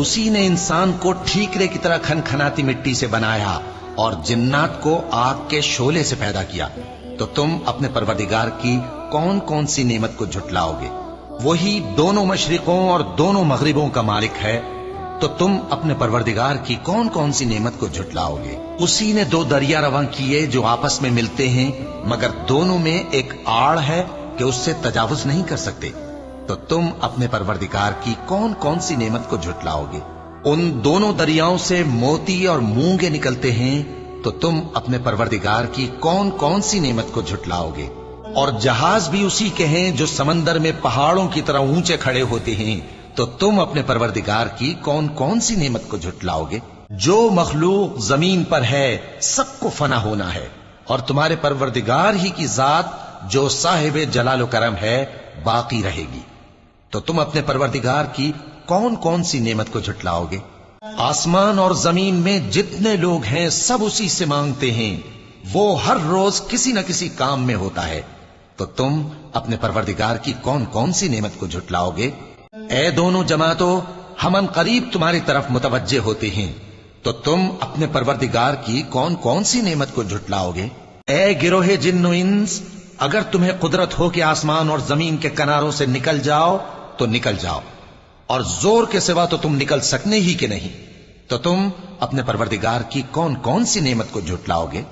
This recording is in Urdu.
اسی نے انسان کو ٹھیکرے کی طرح کھنکھناتی مٹی سے بنایا اور جنات کو آگ کے شعلے سے پیدا کیا، تو تم اپنے پروردگار کی کون کون سی نعمت کو جھٹلاؤ گے؟ وہی دونوں مشرقوں اور دونوں مغربوں کا مالک ہے، تو تم اپنے پروردگار کی کون کون سی نعمت کو جھٹلاؤ گے؟ اسی نے دو دریا رواں کیے جو آپس میں ملتے ہیں، مگر دونوں میں ایک آڑ ہے کہ اس سے تجاوز نہیں کر سکتے، تو تم اپنے پروردگار کی کون کون سی نعمت کو جھٹلاؤ گے؟ ان دونوں دریاؤں سے موتی اور مونگے نکلتے ہیں، تو تم اپنے پروردگار کی کون کون سی نعمت کو جھٹلاؤ گے؟ اور جہاز بھی اسی کے ہیں جو سمندر میں پہاڑوں کی طرح اونچے کھڑے ہوتے ہیں، تو تم اپنے پروردگار کی کون کون سی نعمت کو جھٹلاؤ گے؟ جو مخلوق زمین پر ہے سب کو فنا ہونا ہے، اور تمہارے پروردگار ہی کی ذات جو صاحب جلال و کرم ہے باقی رہے گی، تو تم اپنے پروردگار کی کون کون سی نعمت کو جھٹلاؤ گے؟ آسمان اور زمین میں جتنے لوگ ہیں سب اسی سے مانگتے ہیں، وہ ہر روز کسی نہ کسی کام میں ہوتا ہے، تو تم اپنے پروردگار کی کون کون سی نعمت کو جھٹلاؤ گے؟ اے دونوں جماعتوں، ہم ان قریب تمہاری طرف متوجہ ہوتے ہیں، تو تم اپنے پروردگار کی کون کون سی نعمت کو جھٹلاؤ گے؟ اے گروہ جن و انس، اگر تمہیں قدرت ہو کہ آسمان اور زمین کے کناروں سے نکل جاؤ تو نکل جاؤ، اور زور کے سوا تو تم نکل سکنے ہی کہ نہیں، تو تم اپنے پروردگار کی کون کون سی نعمت کو جھٹلاؤ گے؟